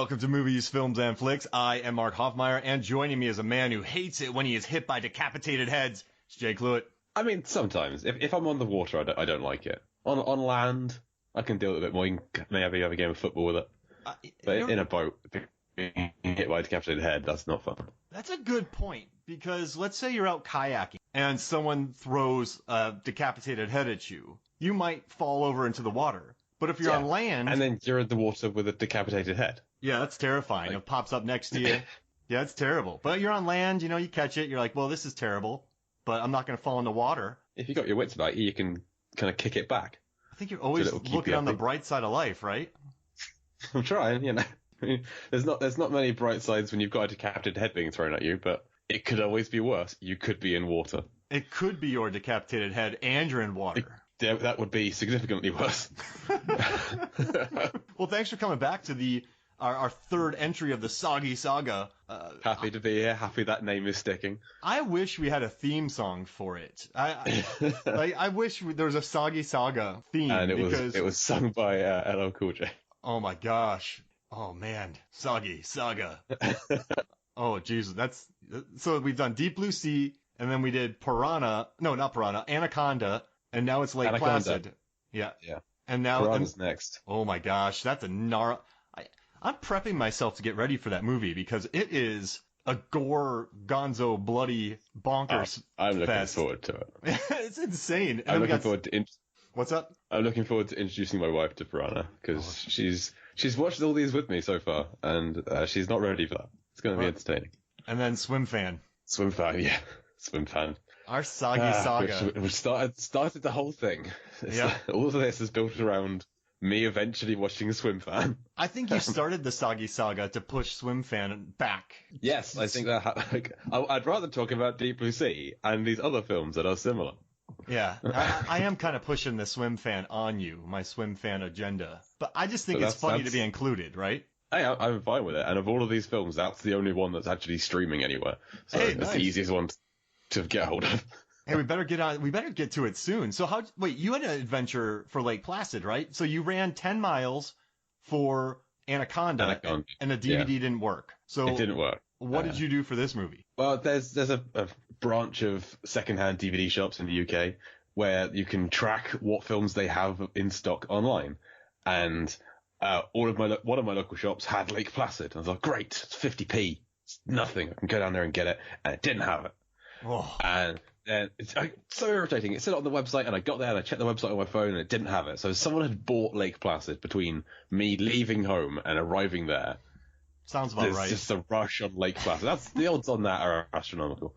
Welcome to Movies, Films, and Flicks. I am Mark Hoffmeyer, and joining me is a man who hates it when he is hit by decapitated heads. It's Jake Lewitt. I mean, sometimes. If I'm on the water, I don't like it. On land, I can deal with it a bit more. You can maybe have a game of football with it. But in a boat, being hit by a decapitated head, that's not fun. That's a good point, because let's say you're out kayaking, and someone throws a decapitated head at you. You might fall over into the water. But if you're on land... And then you're in the water with a decapitated head. Yeah, that's terrifying. It pops up next to you. Yeah, it's terrible. But you're on land, you catch it, you're like, well, this is terrible, but I'm not going to fall in the water. If you got your wits about you, you can kind of kick it back. I think you're always looking on the bright side of life, right? I'm trying, I mean, there's not many bright sides when you've got a decapitated head being thrown at you, but it could always be worse. You could be in water. It could be your decapitated head and you're in water. That would be significantly worse. Well, thanks for coming back to our third entry of the Soggy Saga. Happy to be here. Happy that name is sticking. I wish we had a theme song for it. I wish there was a Soggy Saga theme. And it was sung by LL Cool J. Oh my gosh. Oh man. Soggy Saga. Oh Jesus. So we've done Deep Blue Sea, and then we did Piranha. No, not Piranha. Anaconda. And now it's Lake Placid. Yeah. Yeah. And now Piranha's next. Oh my gosh, that's a I'm prepping myself to get ready for that movie because it is a gore, gonzo, bloody, bonkers I'm looking fest. forward to it. It's insane. I'm looking forward to What's up? I'm looking forward to introducing my wife to Piranha because she's watched all these with me so far, and she's not ready for that. It's going to be entertaining. And then Swim Fan. Swim Fan, yeah. Swim Fan. Our Soggy Saga. Which started the whole thing. All of this is built around me eventually watching Swim Fan. I think you started the Soggy Saga to push Swim Fan back. Yes, I think that. I'd rather talk about Deep Blue Sea and these other films that are similar. Yeah, I am kind of pushing the Swim Fan on you, my Swim Fan agenda. But I just think it's funny to be included, right? Hey, I'm fine with it. And of all of these films, that's the only one that's actually streaming anywhere. So it's the easiest one to get hold of. Hey, we better get to it soon. So wait, you had an adventure for Lake Placid, right? So you ran 10 miles for Anaconda. And the DVD didn't work. So it didn't work. What did you do for this movie? Well, there's a branch of secondhand DVD shops in the UK where you can track what films they have in stock online. And one of my local shops had Lake Placid. And I was like, great, it's 50p. It's nothing. I can go down there and get it. And it didn't have it. Oh. And it's so irritating. It said on the website, and I got there and I checked the website on my phone, and it didn't have it. So someone had bought Lake Placid between me leaving home and arriving there. Sounds about right. There's just a rush on Lake Placid. That's the odds on that are astronomical.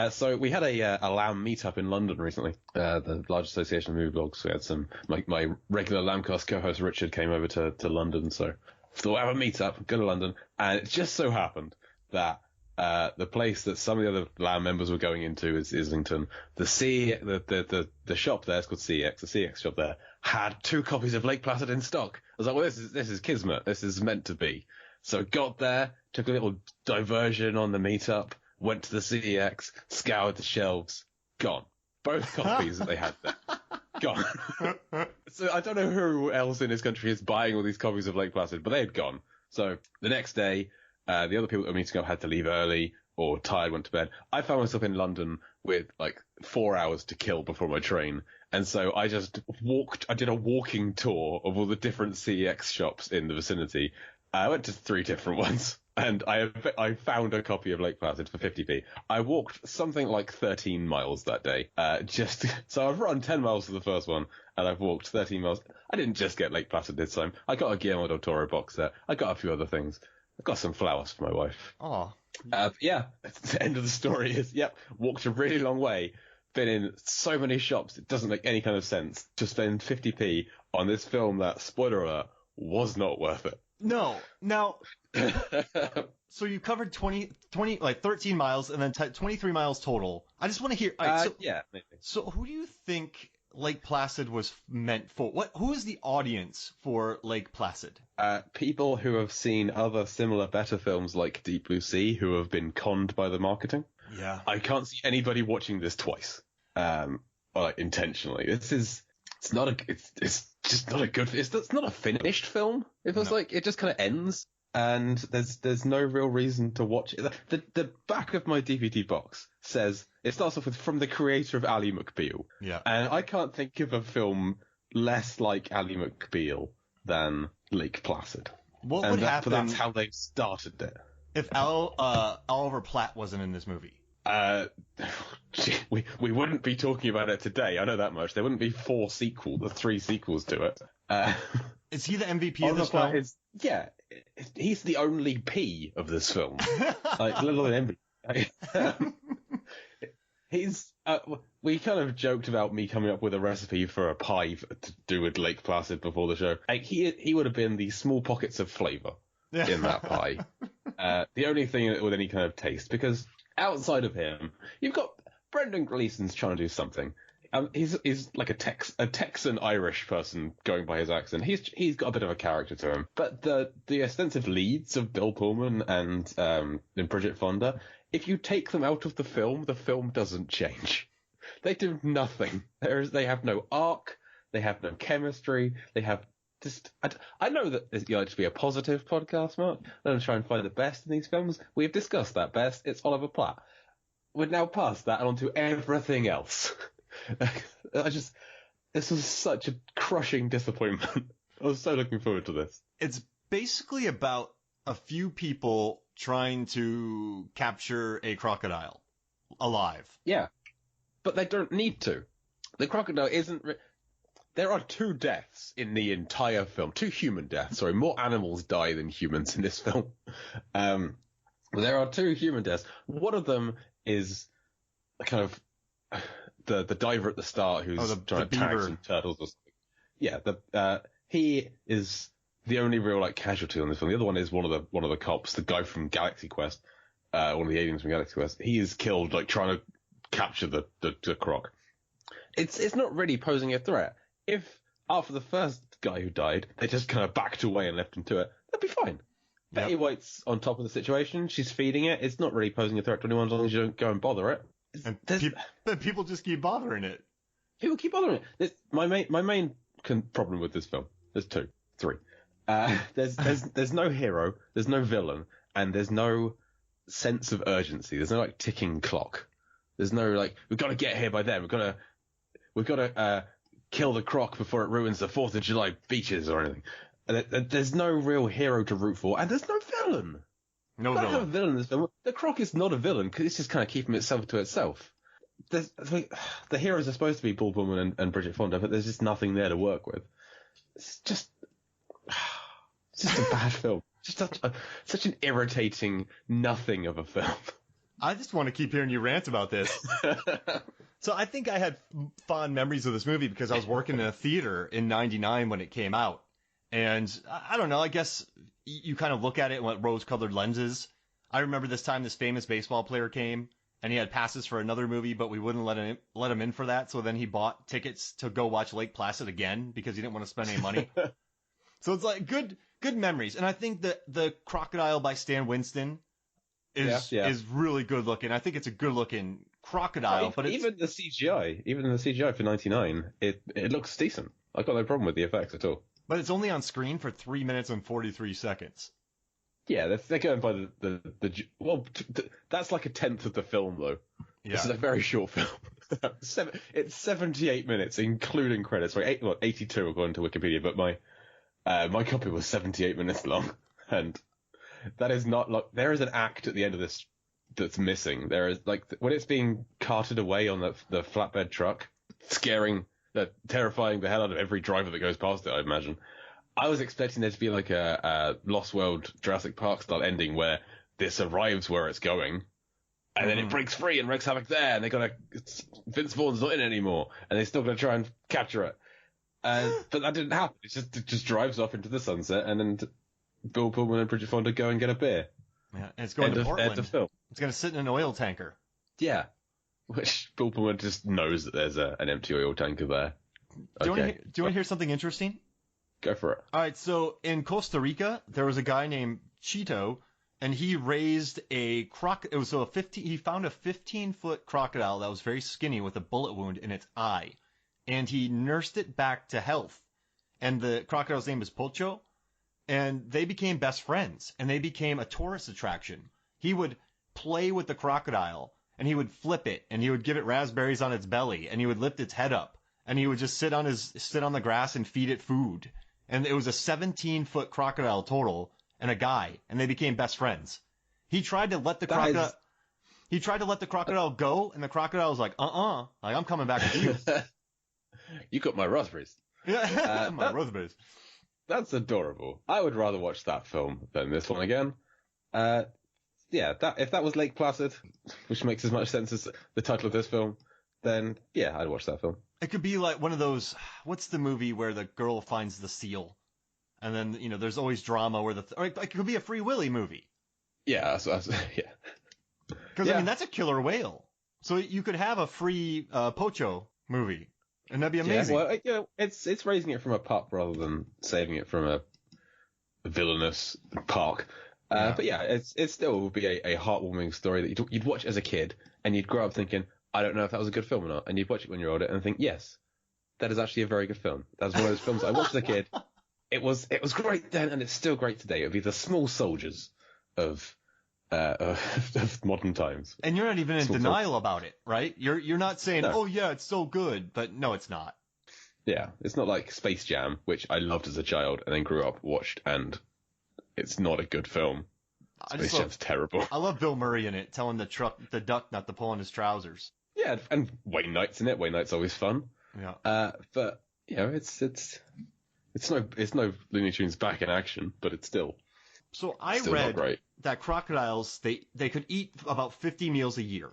So we had a Lamb meetup in London recently, the large association of movie blogs. We had some, my regular Lambcast co-host Richard came over to London, so we'll have a meetup, go to London, and it just so happened that the place that some of the other Lamb members were going into is Islington. The shop there is called CEX. The CEX shop there had 2 copies of Lake Placid in stock. I was like, well, this is kismet. This is meant to be. So got there, took a little diversion on the meetup, went to the CEX, scoured the shelves, gone. Both copies that they had there. Gone. So I don't know who else in this country is buying all these copies of Lake Placid, but they had gone. So the next day, the other people that were meeting up had to leave early or tired, went to bed. I found myself in London with like 4 hours to kill before my train. And so I just I did a walking tour of all the different CEX shops in the vicinity. I went to 3 different ones, and I found a copy of Lake Placid for 50p. I walked something like 13 miles that day. So I've run 10 miles for the first one, and I've walked 13 miles. I didn't just get Lake Placid this time. I got a Guillermo del Toro box set. I got a few other things. I got some flowers for my wife. Oh. Yeah, the end of the story is, walked a really long way. Been in so many shops, it doesn't make any kind of sense to spend 50p on this film that, spoiler alert, was not worth it. No. Now, so you covered 13 miles and then 23 miles total. I just want to hear. Yeah, maybe. So who do you think Lake Placid was meant for? Who is the audience for Lake Placid? People who have seen other similar better films like Deep Blue Sea who have been conned by the marketing. Yeah. I can't see anybody watching this twice. Or intentionally. It's just not a good. It's not a finished film. It feels like it just kind of ends. and there's no real reason to watch it. The back of my DVD box says, it starts off with, from the creator of Ally McBeal. Yeah. And I can't think of a film less like Ally McBeal than Lake Placid. What would happen? That's how they started it. If Oliver Platt wasn't in this movie? We wouldn't be talking about it today. I know that much. There wouldn't be three sequels to it. Is he the MVP of this film? He's the only P of this film. Like, little MVP. He's. We kind of joked about me coming up with a recipe for a pie to do with Lake Placid before the show. Like, he would have been the small pockets of flavour in that pie. The only thing with any kind of taste, because outside of him, you've got Brendan Gleeson's trying to do something. He's like a Texan Irish person going by his accent. He's got a bit of a character to him. But the extensive leads of Bill Pullman and Bridget Fonda, if you take them out of the film doesn't change. They do nothing. They have no arc. They have no chemistry. They have just. I know that you like to be a positive podcast, Mark. I'm going to try and find the best in these films. We've discussed that best. It's Oliver Platt. We're now past that and onto everything else. This was such a crushing disappointment. I was so looking forward to this. It's basically about a few people trying to capture a crocodile alive. Yeah, but they don't need to. The crocodile isn't... There are 2 deaths in the entire film. 2 human deaths. Sorry, more animals die than humans in this film. There are 2 human deaths. One of them is kind of the diver at the start who's trying to tag some turtles or something. Yeah, he is the only real like casualty on this film. The other one is one of the cops, the guy from Galaxy Quest, one of the aliens from Galaxy Quest. He is killed like trying to capture the croc. It's not really posing a threat. If after the first guy who died, they just kind of backed away and left him to it, that'd be fine. Yep. Betty White's on top of the situation. She's feeding it. It's not really posing a threat to anyone as long as you don't go and bother it. But people just keep bothering it. People keep bothering it. My main problem with this film. There's 2, 3. There's no hero. There's no villain, and there's no sense of urgency. There's no like ticking clock. There's no like we've got to get here by then. We've got to kill the croc before it ruins the 4th of July beaches or anything. There's no real hero to root for, and there's no villain. No villain. villain. Have a villain in this film. The croc is not a villain because it's just kind of keeping itself to itself. The heroes are supposed to be Paul Pullman and Bridget Fonda, but there's just nothing there to work with. It's just a bad film. Just such an irritating nothing of a film. I just want to keep hearing you rant about this. So I think I had fond memories of this movie because I was working in a theater in '99 when it came out. And I don't know, I guess you kind of look at it with rose-colored lenses. I remember this time this famous baseball player came, and he had passes for another movie, but we wouldn't let him in for that. So then he bought tickets to go watch Lake Placid again because he didn't want to spend any money. So it's like good memories. And I think that the Crocodile by Stan Winston is really good looking. I think it's a good looking crocodile. But even the CGI for '99, it looks decent. I've got no problem with the effects at all. But it's only on screen for 3 minutes and 43 seconds. Yeah, they're going by that's like a tenth of the film, though. Yeah. This is a very short film. It's 78 minutes, including credits. Sorry, 82 according to Wikipedia, but my copy was 78 minutes long. And that is not like, there is an act at the end of this that's missing. There is, like, when it's being carted away on the flatbed truck, terrifying the hell out of every driver that goes past it, I imagine. I was expecting there to be like a Lost World Jurassic Park style ending where this arrives where it's going, and then it breaks free and wreaks havoc there, and Vince Vaughn's not in it anymore, and they're still going to try and capture it. But that didn't happen. It just drives off into the sunset, and then Bill Pullman and Bridget Fonda go and get a beer. Yeah, and it's going to Portland. End of film. It's going to sit in an oil tanker. Yeah. Which Bill Pullman just knows that there's an empty oil tanker there. Do you want to hear something interesting? Go for it. All right, so in Costa Rica, there was a guy named Chito, and he raised a he found a 15-foot crocodile that was very skinny with a bullet wound in its eye, and he nursed it back to health. And the crocodile's name is Pocho, and they became best friends, and they became a tourist attraction. He would play with the crocodile, and he would flip it, and he would give it raspberries on its belly, and he would lift its head up, and he would just sit on the grass and feed it food. And it was a 17-foot crocodile total and a guy, and they became best friends. He tried to let the crocodile. He tried to let the crocodile go, and the crocodile was like, like, I'm coming back with you. You got my raspberries. Yeah, my raspberries. That's adorable. I would rather watch that film than this one again. Yeah, if that was Lake Placid, which makes as much sense as the title of this film, then yeah, I'd watch that film. It could be like one of those, what's the movie where the girl finds the seal? And then, there's always drama where or it could be a Free Willy movie. Yeah, yeah. Because, I mean, that's a killer whale. So you could have a free Pocho movie, and that'd be amazing. Yeah, well, it's raising it from a pup rather than saving it from a villainous park. But yeah, it still would be a heartwarming story that you'd watch as a kid, and you'd grow up thinking, I don't know if that was a good film or not, and you'd watch it when you're older and think, yes, that is actually a very good film. That was one of those films I watched as a kid. It was great then, and it's still great today. It would be the small soldiers of modern times. And you're not even in denial about it, right? You're not saying, No. oh yeah, it's so good, but no, it's not. Yeah, it's not like Space Jam, which I loved as a child and then grew up, watched, and it's not a good film. Space Jam's terrible. I love Bill Murray in it, telling the duck not to pull on his trousers. Yeah, and Wayne Knight's in it. Wayne Knight's always fun. Yeah. But it's no Looney Tunes back in action, but it's still. So I still read that crocodiles they could eat about 50 meals a year.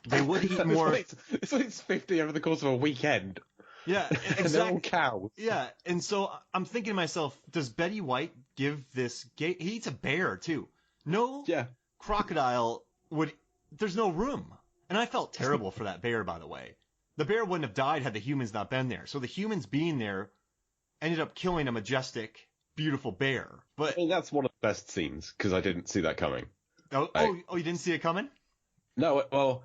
They would eat more. It's 50 over the course of a weekend. Yeah, exactly. And they're all cows. Yeah, and so I'm thinking to myself, does Betty White give this? He eats a bear too. No. Yeah. Crocodile would. There's no room, and I felt terrible for that bear. By the way, the bear wouldn't have died had the humans not been there. So the humans being there ended up killing a majestic, beautiful bear. But I mean, that's one of the best scenes because I didn't see that coming. Oh, you didn't see it coming? No, well,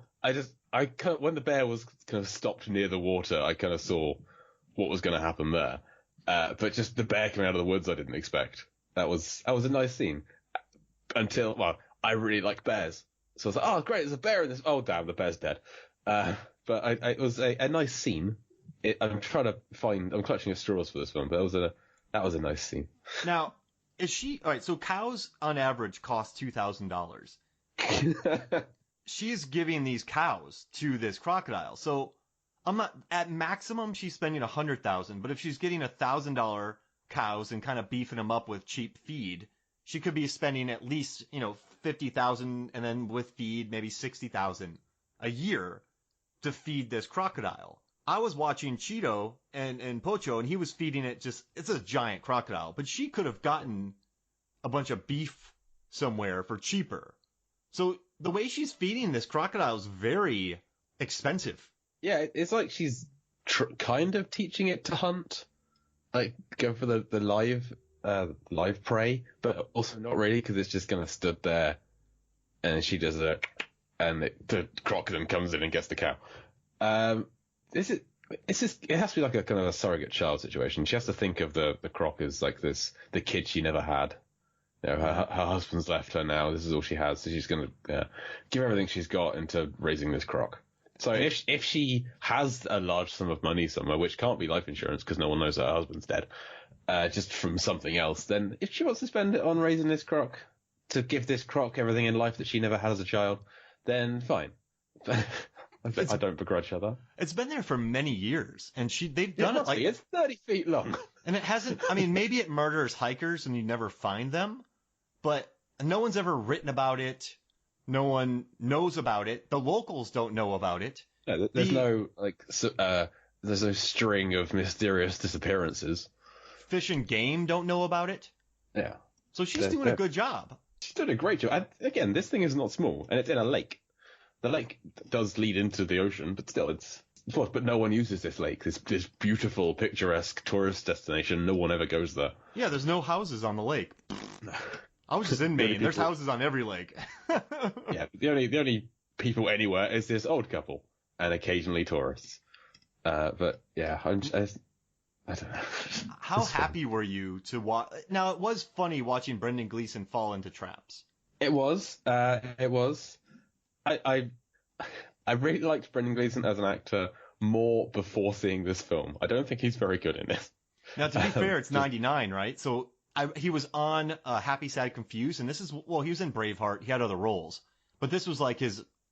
when the bear was kind of stopped near the water, I kind of saw what was going to happen there. But just the bear coming out of the woods, I didn't expect. That was a nice scene. I really like bears. So I was like, oh, great, there's a bear in this. Oh, damn, the bear's dead. But it was a nice scene. I'm clutching at straws for this one, but that was a nice scene. Now, all right, so cows on average cost $2,000. She's giving these cows to this crocodile. So at maximum, she's spending $100,000, but if she's getting $1,000 cows and kind of beefing them up with cheap feed, she could be spending at least, $50,000, and then with feed, maybe $60,000 a year to feed this crocodile. I was watching Cheeto and Pocho, and he was feeding it it's a giant crocodile, but she could have gotten a bunch of beef somewhere for cheaper. So the way she's feeding this crocodile is very expensive. Yeah, it's like she's kind of teaching it to hunt, like go for the live prey, but also not really because it's just kind of stood there, and she does it, and the crocodile comes in and gets the cow. It has to be like a kind of a surrogate child situation. She has to think of the croc as like the kid she never had. Her husband's left her now. This is all she has, so she's going to give everything she's got into raising this croc. So if she has a large sum of money somewhere, which can't be life insurance because no one knows her husband's dead, just from something else, then if she wants to spend it on raising this croc, to give this croc everything in life that she never had as a child, then fine. I don't begrudge her that. It's been there for many years, and they've done it like it's 30 feet long. And it hasn't. I mean, maybe it murders hikers and you never find them, but no one's ever written about it. No one knows about it. The locals don't know about it. No, there's no string of mysterious disappearances. Fish and Game don't know about it. Yeah. So she's doing a good job. She's doing a great job. And again, this thing is not small, and it's in a lake. The lake does lead into the ocean, but still, but no one uses this lake. This beautiful, picturesque tourist destination. No one ever goes there. Yeah, there's no houses on the lake. I was just in Maine. There's houses on every lake. Yeah, the only people anywhere is this old couple and occasionally tourists. But yeah, I don't know. How happy were you to watch? Now, it was funny watching Brendan Gleeson fall into traps. It was. It was. I really liked Brendan Gleeson as an actor more before seeing this film. I don't think he's very good in it. Now, to be fair, it's 99, right? So he was on Happy, Sad, Confused, and this is, well, he was in Braveheart. He had other roles. But this was like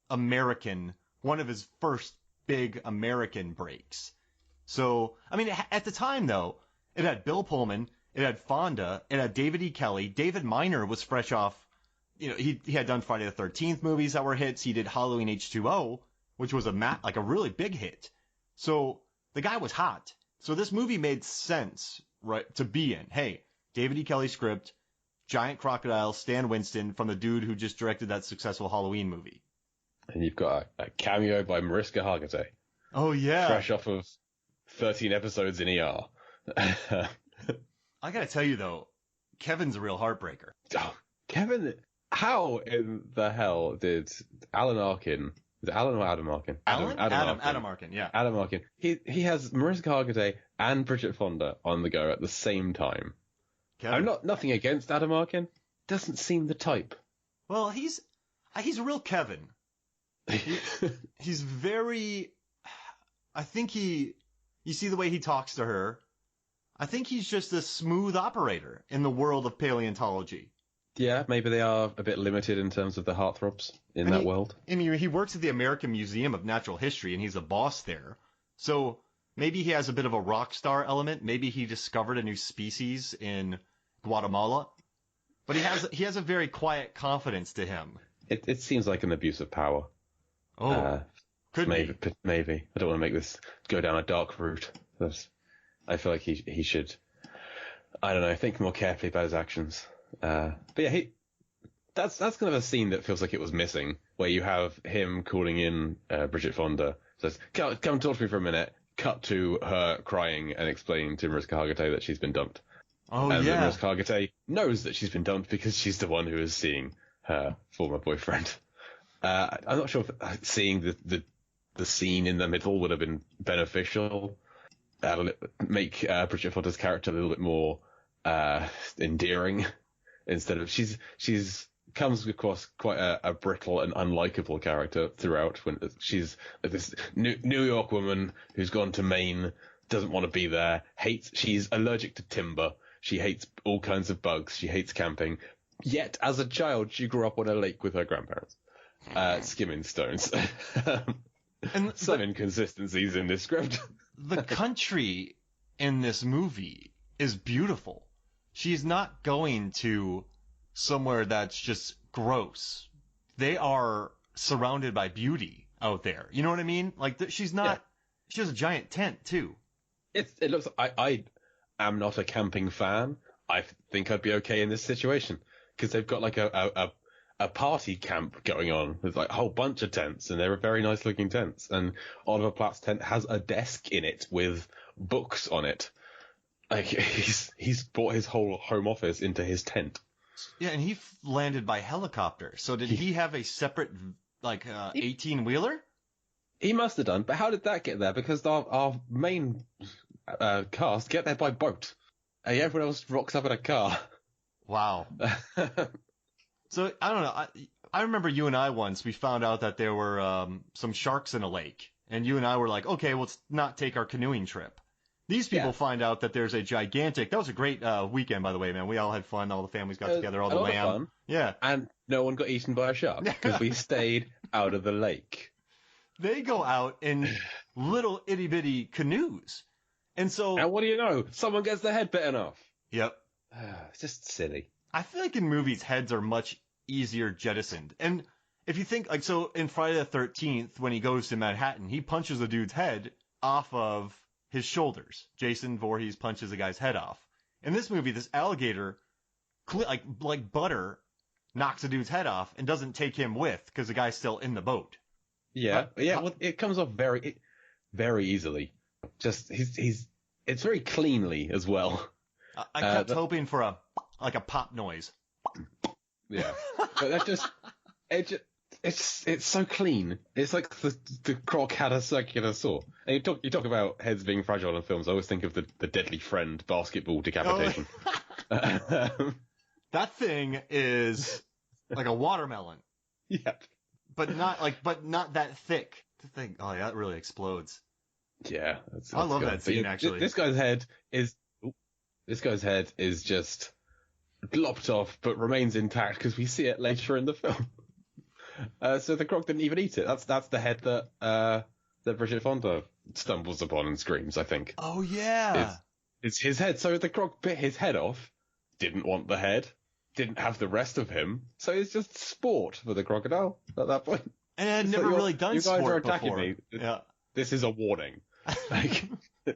one of his first big American breaks. So, I mean, at the time, though, it had Bill Pullman, it had Fonda, it had David E. Kelly. David Miner was fresh off, he had done Friday the 13th movies that were hits. He did Halloween H2O, which was a really big hit. So the guy was hot. So this movie made sense, right, to be in. Hey, David E. Kelly script, giant crocodile, Stan Winston, from the dude who just directed that successful Halloween movie. And you've got a cameo by Mariska Hargitay. Oh, yeah. Fresh off of 13 episodes in ER. I gotta tell you, though, Kevin's a real heartbreaker. Oh, Kevin, how in the hell did Alan Arkin... Is it Alan or Adam Arkin? Adam Arkin, yeah. Adam Arkin. He has Mariska Hargitay and Bridget Fonda on the go at the same time. Kevin. I'm nothing against Adam Arkin. Doesn't seem the type. Well, he's a real Kevin. He's very... I think you see the way he talks to her. I think he's just a smooth operator in the world of paleontology. Yeah, maybe they are a bit limited in terms of the heartthrobs in that world. I mean, he works at the American Museum of Natural History, and he's a boss there. So maybe he has a bit of a rock star element. Maybe he discovered a new species in Guatemala. But he has a very quiet confidence to him. It seems like an abuse of power. Could maybe, be. Maybe. I don't want to make this go down a dark route. I feel like he should, I don't know, think more carefully about his actions. But yeah, that's kind of a scene that feels like it was missing, where you have him calling in Bridget Fonda, says, come talk to me for a minute, cut to her crying and explaining to Mariska Hargitay that she's been dumped. Oh, and yeah. Mariska Hargitay knows that she's been dumped because she's the one who is seeing her former boyfriend. I'm not sure if seeing the scene in the middle would have been beneficial. Make Bridget Fonda's character a little bit more endearing, instead of she's comes across quite a brittle and unlikable character throughout. When she's like this New York woman who's gone to Maine, doesn't want to be there, she's allergic to timber, she hates all kinds of bugs, she hates camping. Yet as a child, she grew up on a lake with her grandparents, skimming stones. And some inconsistencies in this script. The country in this movie is beautiful. She's not going to somewhere that's just gross. They are surrounded by beauty out there. You know what I mean? Like, she's not... Yeah. She has a giant tent, too. It looks... I am not a camping fan. I think I'd be okay in this situation. Because they've got, like, a party camp going on with, like, a whole bunch of tents. And they're very nice-looking tents. And Oliver Platt's tent has a desk in it with books on it. Like, he's brought his whole home office into his tent. Yeah, and he landed by helicopter. So did he have a separate, 18-wheeler? He must have done, but how did that get there? Because our main cast get there by boat. Everyone else rocks up in a car. Wow. So, I don't know. I remember you and I once, we found out that there were some sharks in a lake. And you and I were like, okay, well, let's not take our canoeing trip. These people find out that there's a gigantic... That was a great weekend, by the way, man. We all had fun. All the families got together. All the lamb. Fun. Yeah. And no one got eaten by a shark because we stayed out of the lake. They go out in little itty-bitty canoes. And so... And what do you know? Someone gets their head bitten off. Yep. It's just silly. I feel like in movies, heads are much easier jettisoned. And if you think... Like, so in Friday the 13th, when he goes to Manhattan, he punches a dude's head off of his shoulders. Jason Voorhees punches a guy's head off. In this movie, this alligator, like butter, knocks a dude's head off and doesn't take him with because the guy's still in the boat. Yeah, well, it comes off very, very easily. Just it's very cleanly as well. I kept hoping for a pop noise. Yeah, but that's just it's so clean. It's like the croc had a circular saw. And you talk about heads being fragile in films. I always think of the Deadly Friend basketball decapitation. That thing is like a watermelon. Yeah. But not that thick. The thing, oh yeah, that really explodes. Yeah, I love good. that scene, yeah, actually. This guy's head is just lopped off, but remains intact because we see it later in the film. So the croc didn't even eat it. That's the head that Bridget Fonda stumbles upon and screams, I think. Oh yeah, it's his head. So the croc bit his head off, didn't want the head, didn't have the rest of him, so it's just sport for the crocodile at that point. and I'd never really done sport before. You guys are attacking me. Yeah. This is a warning. Like,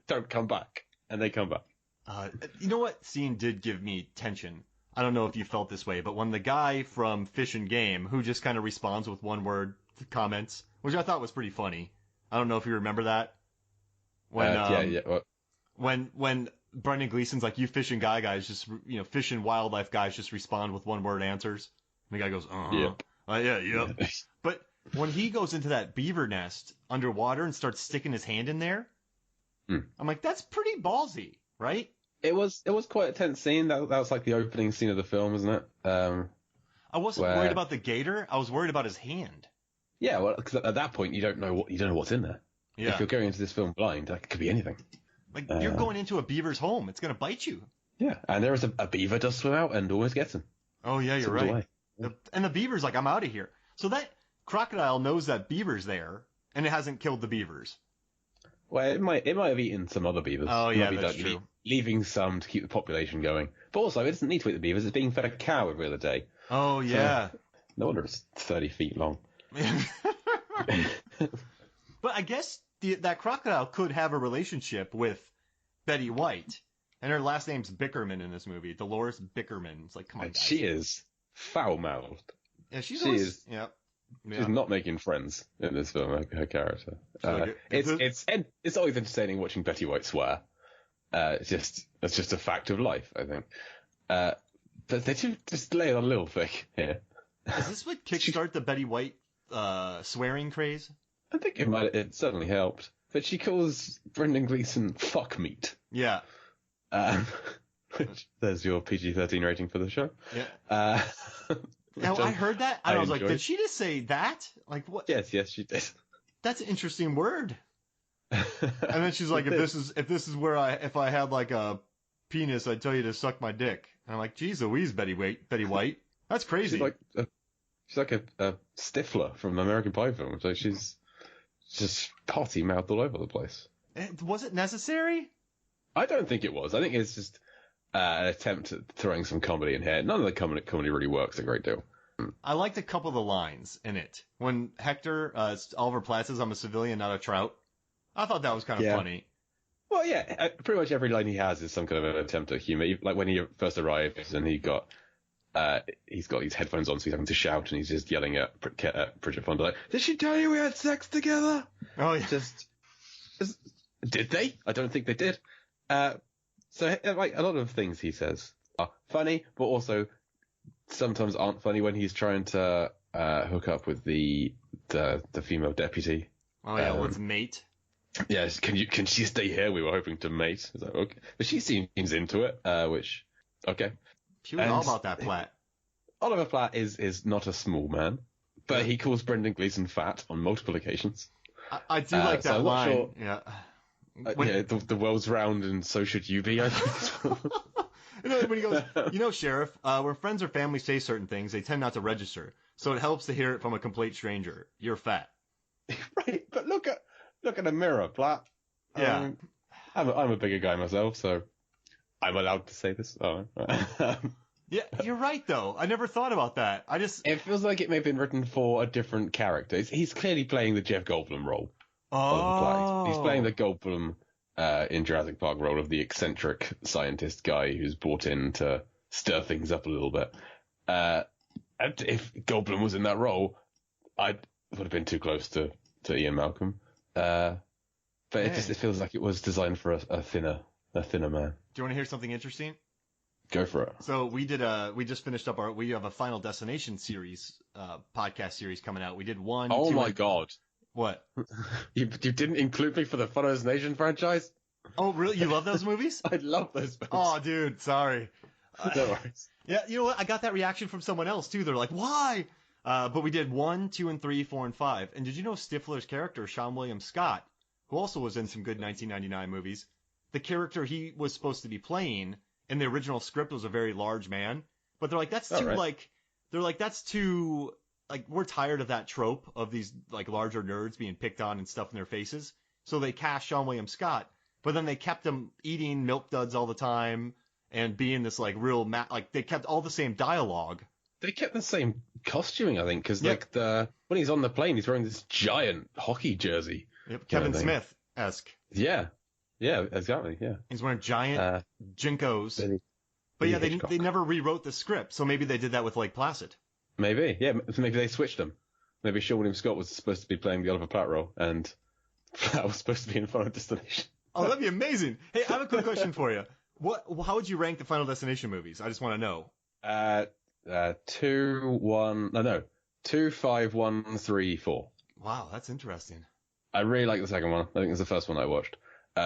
don't come back. And they come back. You know what scene did give me tension? I don't know if you felt this way, but when the guy from Fish and Game, who just kind of responds with one word comments, which I thought was pretty funny. I don't know if you remember that. When Brendan Gleeson's like, you fish and guys just, fish and wildlife guys just respond with one word answers. And the guy goes, Yep. Yep. But when he goes into that beaver nest underwater and starts sticking his hand in there, I'm like, that's pretty ballsy, right? It was quite a tense scene. That was like the opening scene of the film, isn't it? I wasn't worried about the gator. I was worried about his hand. Yeah, well, because at that point you don't know what's in there. Yeah. If you're going into this film blind, that could be anything. Like you're going into a beaver's home. It's going to bite you. Yeah, and there is a beaver does swim out and always gets him. Oh yeah, you're right. And the beaver's like, I'm out of here. So that crocodile knows that beaver's there, and it hasn't killed the beavers. Well, it might have eaten some other beavers. Oh yeah, that's true. Leaving some to keep the population going. But also, it doesn't need to eat the beavers. It's being fed a cow every other day. Oh yeah. So, no wonder it's 30 feet long. But I guess that crocodile could have a relationship with Betty White, and her last name's Bickerman in this movie. Dolores Bickerman. It's like, come on, guys. She is foul-mouthed. Yeah, she is. Yeah. She's not making friends in this film. Her character. It's always entertaining watching Betty White swear. It's just a fact of life, I think. But they just lay it on a little thick here. Is this what kickstart the Betty White swearing craze? I think it certainly helped. But she calls Brendan Gleeson fuck meat. Yeah. Which there's your PG-13 rating for the show. Yeah. Now, I heard that, and I was like, did she just say that? Like, what? Yes, she did. That's an interesting word. And then she's like, if this is where if I had like a penis, I'd tell you to suck my dick. And I'm like, geez Louise, Betty White. That's crazy. She's like a Stifler from the American Pie film. So she's just potty mouthed all over the place. Was it necessary? I don't think it was. I think it's just an attempt at throwing some comedy in here. None of the comedy really works a great deal. I liked a couple of the lines in it. When Hector, Oliver Platt says, I'm a civilian, not a trout. I thought that was kind of funny. Well, yeah, pretty much every line he has is some kind of an attempt at humor. Like when he first arrives and he's got these headphones on, so he's having to shout, and he's just yelling at Bridget Fonda, like, "Did she tell you we had sex together?" Oh, yeah. Just did they? I don't think they did. So like a lot of things he says are funny, but also sometimes aren't funny when he's trying to hook up with the female deputy. Oh yeah, let's mate. Yeah, can she stay here? We were hoping to mate. Like, okay, but she seems into it. Which okay. She was all about that Platt. Oliver Platt is not a small man, but he calls Brendan Gleeson fat on multiple occasions. I do like that line. Sure, yeah. The world's round and so should you be, I think. When he goes, Sheriff, when friends or family say certain things, they tend not to register. So it helps to hear it from a complete stranger. You're fat. Right, but look at a mirror, Platt. Yeah. I'm a bigger guy myself, so I'm allowed to say this. Oh. Yeah, you're right, though. I never thought about that. It feels like it may have been written for a different character. He's clearly playing the Jeff Goldblum role. Oh. He's playing the Goldblum in Jurassic Park role of the eccentric scientist guy who's brought in to stir things up a little bit. And if Goldblum was in that role, I would have been too close to Ian Malcolm. But it feels like it was designed for a thinner man. Do you want to hear something interesting? Go for it. So we just finished up we have a Final Destination series, podcast series coming out. We did one. Oh two, my and- God. What? You didn't include me for the Final Destination franchise? Oh, really? You love those movies? I love those films. Oh, dude, sorry. No worries. Yeah, you know what? I got that reaction from someone else too. They're like, "Why?" But we did 1, 2, and 3, 4, and 5. And did you know Stifler's character, Sean William Scott, who also was in some good 1999 movies, the character he was supposed to be playing in the original script was a very large man. But they're like, that's too that's too we're tired of that trope of these like larger nerds being picked on and stuff in their faces. So they cast Sean William Scott, but then they kept him eating milk duds all the time and being this like real they kept all the same dialogue. They kept the same costuming, I think, because Yep. when he's on the plane, he's wearing this giant hockey jersey. Yep, Kevin Smith-esque. Yeah, exactly. Yeah, He's wearing giant Jinkos. But yeah, they never rewrote the script, so maybe they did that with Lake Placid. maybe. Yeah, maybe they switched them. Maybe Sean William Scott was supposed to be playing the Oliver Platt role, and Platt was supposed to be in Final Destination. Oh, that'd be amazing. Hey, I have a quick question for you. How would you rank the Final Destination movies? I just want to know. 2, 5, 1, 3, 4. Wow, that's interesting. I really like the second one. I think it's the first one I watched.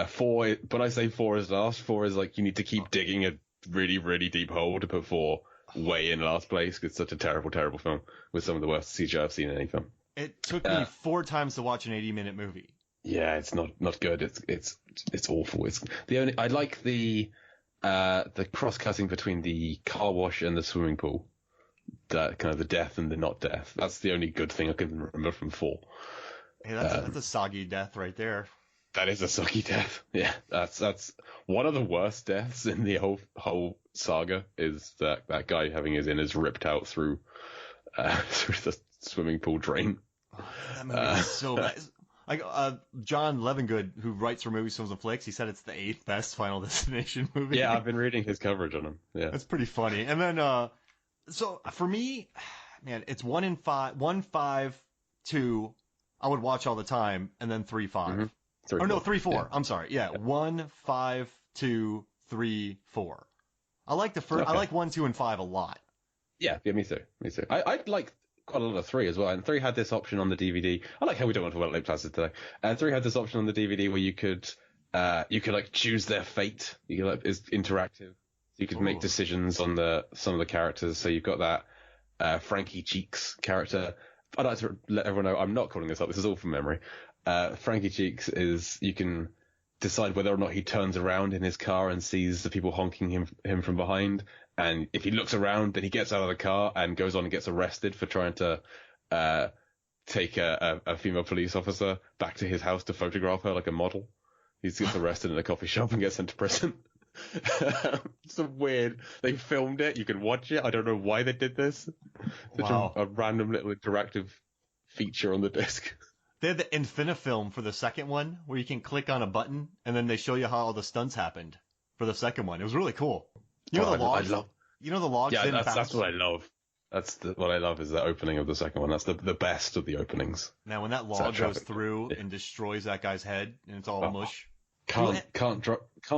4, when I say 4 is last, 4 is like you need to keep digging a really, really deep hole to put 4 way in last place. It's such a terrible, terrible film with some of the worst CGI I've seen in any film. It took me 4 times to watch an 80-minute movie. Yeah, it's not good. It's awful. I like the cross cutting between the car wash and the swimming pool. That kind of the death and the not death. That's the only good thing I can remember from 4. Hey, that's a soggy death right there. That is a sucky death. Yeah, that's one of the worst deaths in the whole saga. Is that guy having his innards ripped out through the swimming pool drain? Oh, that movie is so bad. Like John Levengood, who writes for Movies, Films, and Flicks, he said it's the 8th best Final Destination movie. Yeah, I've been reading his coverage on him. Yeah, that's pretty funny. And then so for me, man, it's 1, 5, 2. I would watch all the time, and then 3, 5. Mm-hmm. 3, or 4. no, 3, 4. Yeah. I'm sorry. Yeah, 1, 5, 2, 3, 4. I like the first. Okay. I like 1, 2, and 5 a lot. Yeah, me too. I like quite a lot of 3 as well. And 3 had this option on the DVD. I like how we don't want to talk about Lake Placid today. And 3 had this option on the DVD where you could like choose their fate. You could it's interactive. You could make decisions on some of the characters. So you've got that Frankie Cheeks character. I'd like to let everyone know I'm not calling this up. This is all from memory. Frankie Cheeks is you can decide whether or not he turns around in his car and sees the people honking him from behind. And if he looks around, then he gets out of the car and goes on and gets arrested for trying to take a female police officer back to his house to photograph her like a model. He gets arrested in a coffee shop and gets sent to prison. It's so weird. They filmed it. You can watch it. I don't know why they did this. Such a random little interactive feature on the disc. They had the Infinifilm for the second one, where you can click on a button and then they show you how all the stunts happened for the second one. It was really cool. You know the logs. You know the logs. Yeah, that's what I love. What I love is the opening of the second one. That's the best of the openings. Now, when that log goes through and destroys that guy's head and it's all mush. Can't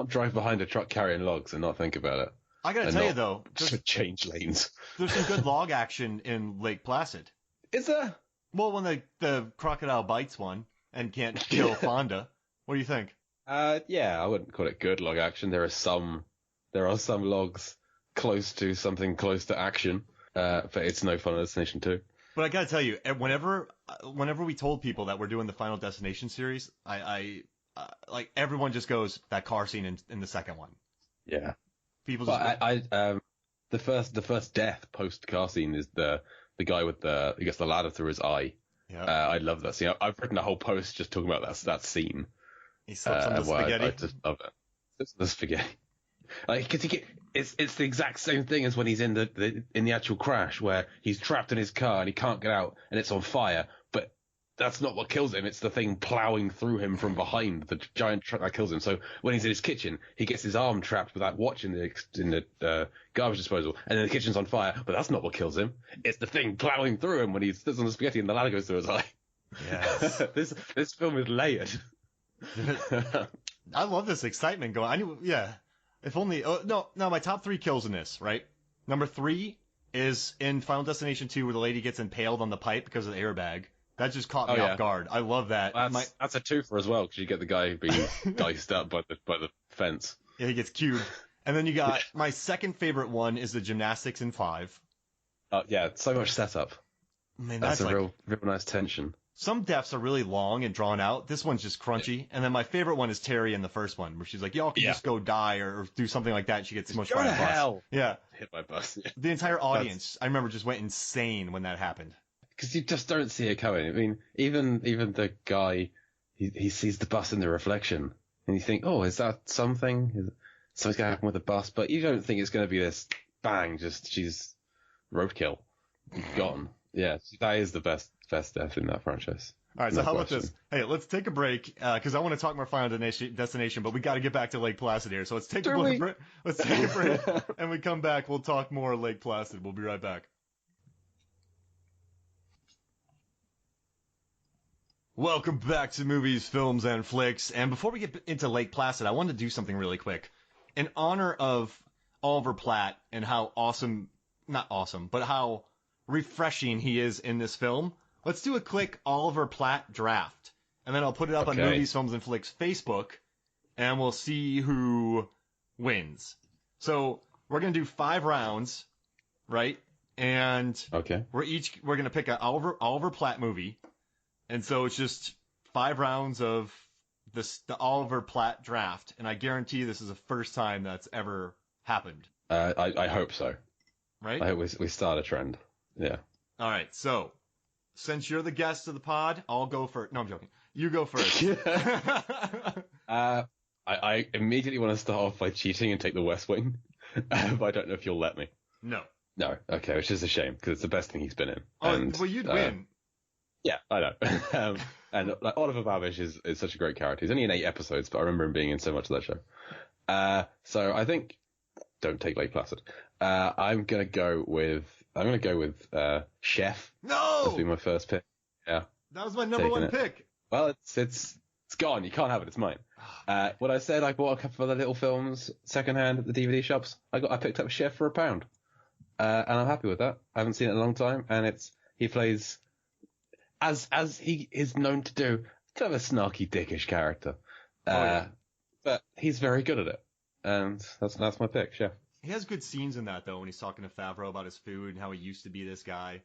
drive behind a truck carrying logs and not think about it. I gotta tell you though, change lanes. There's some good log action in Lake Placid. Is there? Well, when the crocodile bites one and can't kill Fonda, what do you think? Yeah, I wouldn't call it good log action. There are some logs close to action, but it's no Final Destination 2. But I gotta tell you, whenever we told people that we're doing the Final Destination series, I like everyone just goes that car scene in the second one. Yeah. People just. The first death post car scene is the guy with he gets the ladder through his eye. Yeah. I love that scene. I've written a whole post just talking about that scene. He slips on the spaghetti. I just love it. It's the spaghetti. Like, cause it's the exact same thing as when he's in the actual crash where he's trapped in his car and he can't get out and it's on fire. But that's not what kills him. It's the thing plowing through him from behind, the giant truck that kills him. So when he's in his kitchen, he gets his arm trapped with that watch in the garbage disposal, and then the kitchen's on fire. But that's not what kills him. It's the thing plowing through him when he sits on the spaghetti and the ladder goes through his eye. Yes. This film is layered. I love this excitement going. If only. Oh, no, my top 3 kills in this, right? Number 3 is in Final Destination 2 where the lady gets impaled on the pipe because of the airbag. That just caught me off guard. I love that. That's a twofer as well, because you get the guy being diced up by the fence. Yeah, he gets cubed. And then you got my second favorite one is the gymnastics in 5. Yeah, so much setup. Man, that's a real nice tension. Some deaths are really long and drawn out. This one's just crunchy. Yeah. And then my favorite one is Terry in the first one, where she's like, y'all can just go die or do something like that. And she gets smushed by a bus. Hell. Yeah. Hit by a bus. Yeah. The entire audience, I remember, just went insane when that happened. Because you just don't see it coming. I mean, even the guy, he sees the bus in the reflection, and you think, oh, is that something? Something's going to happen with the bus, but you don't think it's going to be this bang, just she's roadkill, gone. Yeah, that is the best death in that franchise. All right, so how about this? Hey, let's take a break, because I want to talk more Final Destination, but we got to get back to Lake Placid here. So let's take a break. Let's take a break, and we come back. We'll talk more Lake Placid. We'll be right back. Welcome back to Movies, Films, and Flicks. And before we get into Lake Placid, I wanted to do something really quick. In honor of Oliver Platt and how not awesome, but how refreshing he is in this film, let's do a quick Oliver Platt draft. And then I'll put it up on Movies, Films, and Flicks Facebook, and we'll see who wins. So we're going to do 5 rounds, right? And we're going to pick an Oliver Platt movie. And so it's just 5 rounds of the Oliver Platt draft, and I guarantee this is the first time that's ever happened. I hope so. Right? I hope we start a trend. Yeah. All right. So, since you're the guest of the pod, I'll go first. No, I'm joking. You go first. I immediately want to start off by cheating and take The West Wing, but I don't know if you'll let me. No. No. Okay, which is a shame because it's the best thing he's been in. Oh, well, you'd win. Yeah, I know. And like, Oliver Babish is such a great character. He's only in 8 episodes, but I remember him being in so much of that show. So I think don't take Lake Placid. I'm gonna go with Chef. No, that'll be my first pick. Yeah, that was my number one pick. Well, it's gone. You can't have it. It's mine. What I said, I bought a couple of the little films secondhand at the DVD shops. I picked up Chef for £1, and I'm happy with that. I haven't seen it in a long time, and he plays. As he is known to do, kind of a snarky, dickish character. But he's very good at it. And that's my pick, Chef. He has good scenes in that, though, when he's talking to Favreau about his food and how he used to be this guy.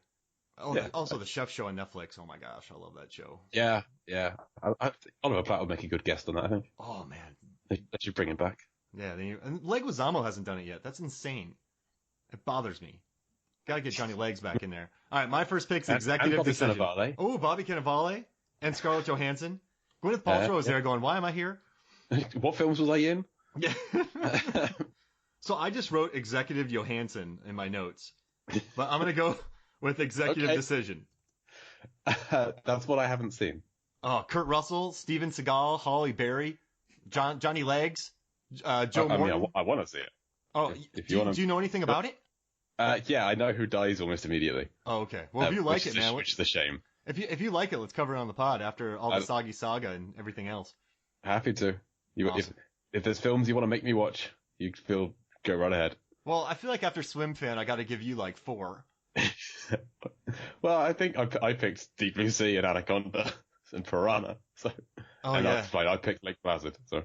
Oh, yeah. Also the Chef Show on Netflix. Oh, my gosh, I love that show. Yeah. Oliver Platt would make a good guest on that, I think. Oh, man. They should bring him back. Yeah, and Leguizamo hasn't done it yet. That's insane. It bothers me. Gotta get Johnny Legs back in there. All right, my first pick's executive decision. Cannavale. Oh, Bobby Cannavale and Scarlett Johansson. Gwyneth Paltrow is there going, why am I here? What films was I in? Yeah. So I just wrote executive Johansson in my notes. But I'm going to go with executive decision. That's what I haven't seen. Oh, Kurt Russell, Steven Seagal, Halle Berry, Johnny Legs, Joe Morton. I want to see it. Oh, do you know anything about it? Yeah, I know who dies almost immediately. Oh, okay. Well, if you like it, man. Which is a shame. If you like it, let's cover it on the pod after all the Soggy Saga and everything else. Happy to. Awesome. If there's films you want to make me watch, go right ahead. Well, I feel like after Swim Fan, I got to give you like 4. Well, I think I picked Deep Blue Sea and Anaconda and Piranha. So, that's fine. I picked Lake Placid. So,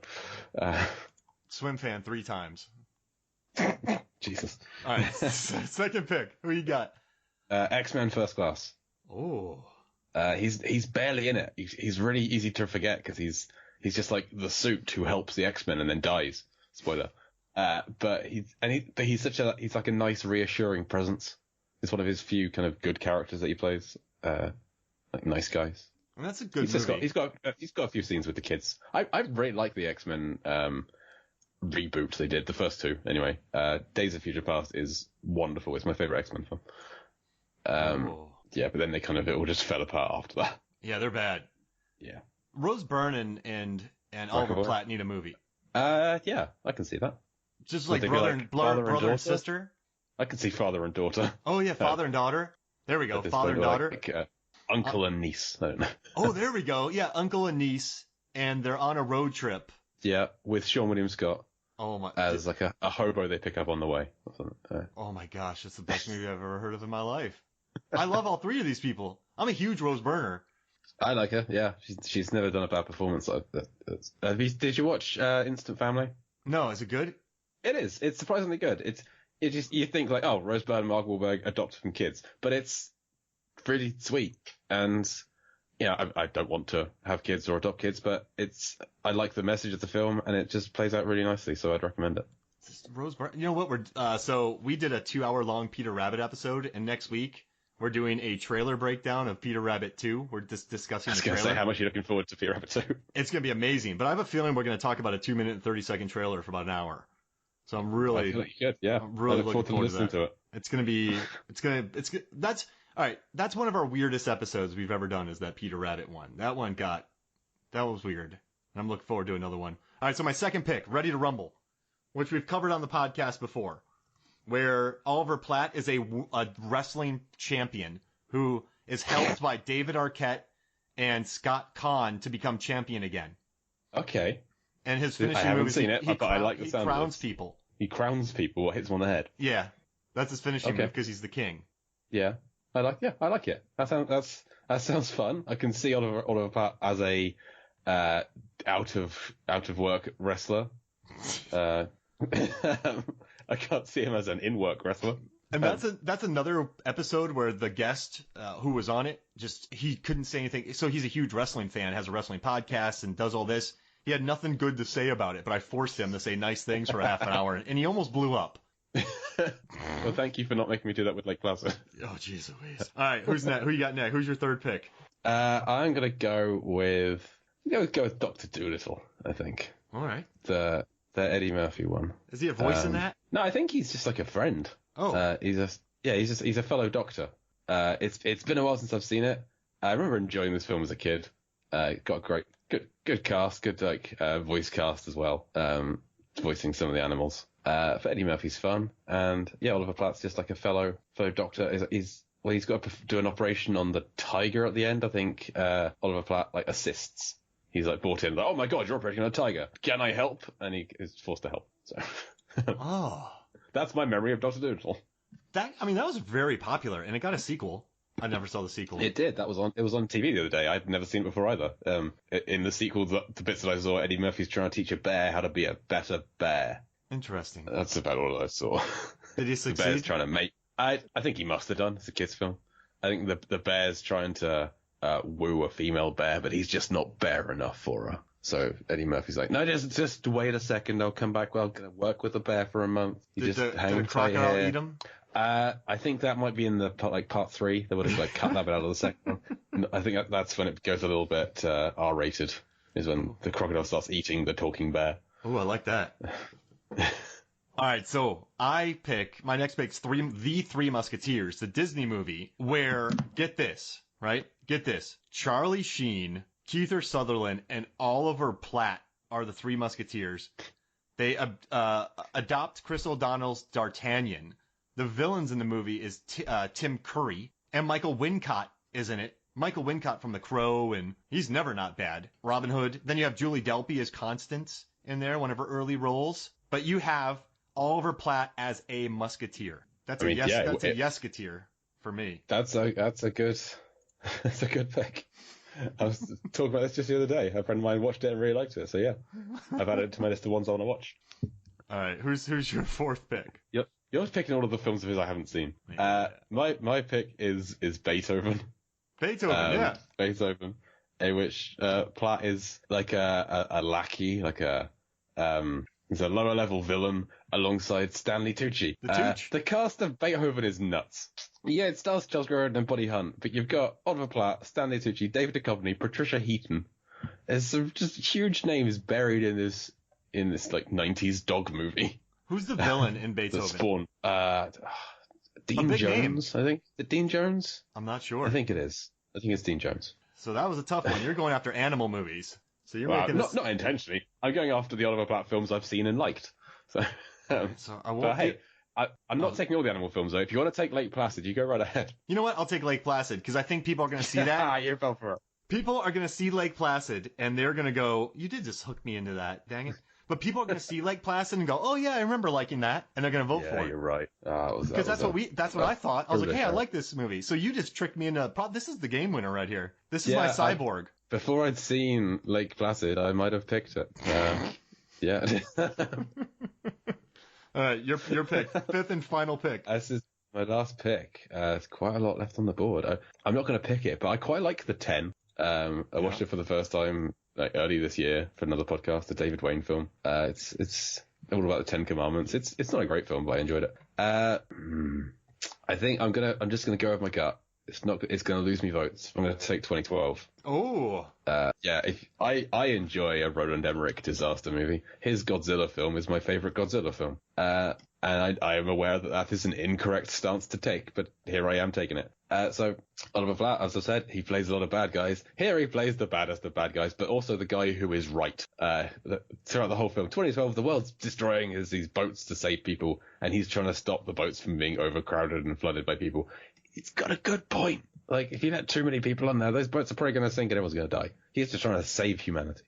Swim Fan 3 times. Jesus. All right, second pick. Who you got? X-Men First Class. Oh. He's barely in it. He's really easy to forget because he's just like the suit who helps the X-Men and then dies. Spoiler. But he's like a nice, reassuring presence. It's one of his few kind of good characters that he plays. Like nice guys. And that's a good movie. He's got a few scenes with the kids. I really like the X-Men reboot they did, the first 2 anyway. Days of Future Past is wonderful. It's my favorite X-Men film. Yeah, but then it all just fell apart after that. Yeah, they're bad. Yeah. Rose Byrne and Oliver Platt need a movie. Yeah, I can see that. Just like brother and sister. I can see father and daughter. Oh yeah, father and daughter. There we go, father and daughter. Like, uncle and niece. I don't know. Oh, there we go. Yeah, uncle and niece, and they're on a road trip. Yeah, with Sean William Scott. Oh my. as like a hobo they pick up on the way. Or something. Oh my gosh, that's the best movie I've ever heard of in my life. I love all three of these people. I'm a huge Rose Byrne. I like her. Yeah, she's never done a bad performance like that. Did you watch Instant Family? No, is it good? It is. It's surprisingly good. It just you think like, oh, Rose Byrne and Mark Wahlberg adopted from kids, but it's really sweet. And yeah, I don't want to have kids or adopt kids, but I like the message of the film, and it just plays out really nicely. So I'd recommend it. Rose Byrne. You know what? So we did a 2-hour long Peter Rabbit episode, and next week we're doing a trailer breakdown of Peter Rabbit 2. We're just discussing the trailer. I was going to say, how much are you looking forward to Peter Rabbit 2? It's going to be amazing, but I have a feeling we're going to talk about a 2-minute and 30-second trailer for about an hour. So I'm really, good. Yeah, I'm really looking forward to listening to it. It's going to be, that's, all right. That's one of our weirdest episodes we've ever done is that Peter Rabbit one. That was weird. And I'm looking forward to another one. All right. So my second pick, Ready to Rumble, which we've covered on the podcast before, where Oliver Platt is a wrestling champion who is helped by David Arquette and Scott Conn to become champion again. Okay. And his finishing move I haven't is seen it, but I like the sound he crowns of it. people. He crowns people, hits them on the head. Yeah, that's his finishing move because he's the king. Yeah, I like it. That sounds fun. I can see Oliver Platt as a out of work wrestler. I can't see him as an in work wrestler. And that's another episode where the guest who was on it he couldn't say anything. So he's a huge wrestling fan, has a wrestling podcast, and does all this. He had nothing good to say about it, but I forced him to say nice things for half an hour, and he almost blew up. Well, thank you for not making me do that with Lake Placid. Oh, jeez Louise. All right, who's next? Who you got next? Who's your third pick? I'm gonna go with Dr. Dolittle. I think. All right. The Eddie Murphy one. Is he a voice in that? No, I think he's just like a friend. Oh. He's a fellow doctor. It's been a while since I've seen it. I remember enjoying this film as a kid. Got a good cast, good voice cast as well. Voicing some of the animals. For Eddie Murphy's fun, and yeah, Oliver Platt's just like a fellow doctor. He's got to do an operation on the tiger at the end. I think Oliver Platt assists. He's brought in, oh my god, you're operating on a tiger. Can I help? And he is forced to help. So Oh, that's my memory of Dr. Dolittle. That was very popular, and it got a sequel. I never saw the sequel. It did. It was on TV the other day. I'd never seen it before either. In the sequel, the bits that I saw, Eddie Murphy's trying to teach a bear how to be a better bear. Interesting. That's about all I saw. Did he succeed? The bear's trying to make. I think he must have done. It's a kids' film. I think the bear's trying to woo a female bear, but he's just not bear enough for her. So Eddie Murphy's like, no, just wait a second. I'll come back. Well, I'm gonna work with the bear for a month. Did the crocodile eat him? I think that might be in the part 3. They would have cut that bit out of the second one. I think that's when it goes a little bit R-rated. Is when the crocodile starts eating the talking bear. Oh, I like that. All right, so my next pick's The Three Musketeers, the Disney movie, where, get this, Charlie Sheen, Kiefer Sutherland, and Oliver Platt are the Three Musketeers. They adopt Chris O'Donnell's D'Artagnan. The villains in the movie is Tim Curry, and Michael Wincott is in it. Michael Wincott from The Crow, and he's never not bad. Robin Hood. Then you have Julie Delpy as Constance in there, one of her early roles. But you have Oliver Platt as a musketeer. That's a yes-keteer for me. That's a good pick. I was talking about this just the other day. A friend of mine watched it and really liked it. So yeah, I've added it to my list of ones I want to watch. All right, who's your fourth pick? Yep. You're picking all of the films of his I haven't seen. Yeah. My pick is Beethoven. Yeah. Beethoven, in which Platt is like a lackey, he's a lower level villain alongside Stanley Tucci. The cast of Beethoven is nuts. Yeah, it stars Charles Grodin and Buddy Hunt, but you've got Oliver Platt, Stanley Tucci, David Duchovny, Patricia Heaton. There's some just huge names buried in this 90s dog movie. Who's the villain in Beethoven? The Spawn. Dean Jones, name. I think. Is it Dean Jones? I'm not sure. I think it is. I think it's Dean Jones. So that was a tough one. You're going after animal movies. So you're making not intentionally. I'm going after the Oliver Platt films I've seen and liked. So I won't. I'm not taking all the animal films though. If you want to take Lake Placid, you go right ahead. You know what? I'll take Lake Placid because I think people are going to see that. You fell for it. People are going to see Lake Placid and they're going to go, "You did just hook me into that, dang it." But people are going to see Lake Placid and go, oh yeah, I remember liking that, and they're going to vote for Yeah, it. you're right. Because that's what I thought. I was like, hey, I shout. like this movie. So you just tricked me into, this is the game winner right here. This is Yeah, my cyborg. Before I'd seen Lake Placid, I might have picked it. Yeah. All right, your pick, fifth and final pick. This is my last pick. There's quite a lot left on the board. I'm not going to pick it, but I quite like the 10. I watched it for the first time early this year for another podcast, the David Wayne film. It's all about the 10 Commandments. It's not a great film, but I enjoyed it. I think I'm just gonna go with my gut. It's gonna lose me votes. I'm gonna take 2012. Oh. Yeah. If I enjoy a Roland Emmerich disaster movie. His Godzilla film is my favorite Godzilla film. And I am aware that is an incorrect stance to take, but here I am taking it. So Oliver Platt, as I said, he plays a lot of bad guys. Here he plays the baddest of bad guys, but also the guy who is right. Throughout the whole film, 2012, the world's destroying these boats to save people, and he's trying to stop the boats from being overcrowded and flooded by people. He's got a good point. Like, if you let too many people on there, those boats are probably going to sink and everyone's going to die. He's just trying to save humanity.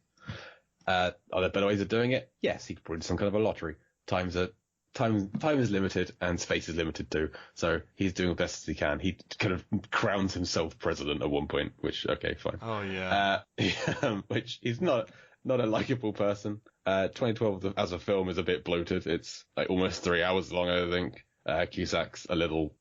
Are there better ways of doing it? Yes, he could put in some kind of a lottery. Time is limited and space is limited too. So he's doing the best as he can. He kind of crowns himself president at one point, which, okay, fine. Oh, yeah. Which he's not a likable person. 2012 as a film is a bit bloated. It's like almost 3 hours long, I think. Cusack's a little...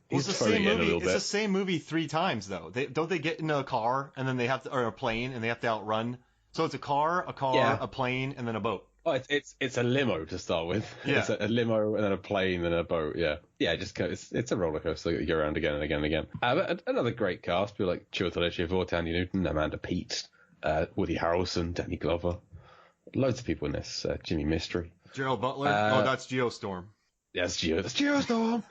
It's the same movie. It's the same movie 3 times though. Don't they get in a car and then they have to, or a plane, and they have to outrun? So it's a car, yeah. a plane, and then a boat. Oh, it's a limo to start with. Yeah. It's a limo and then a plane and then a boat. Yeah. Yeah. Just it's a roller coaster that you go around again and again and again. But another great cast. People like Chiwetel Ejiofor, Thandie Newton, Amanda Peet, Woody Harrelson, Danny Glover. Loads of people in this. Jimmy Mystery. Gerald Butler. That's Geostorm. Yes, that's Geostorm.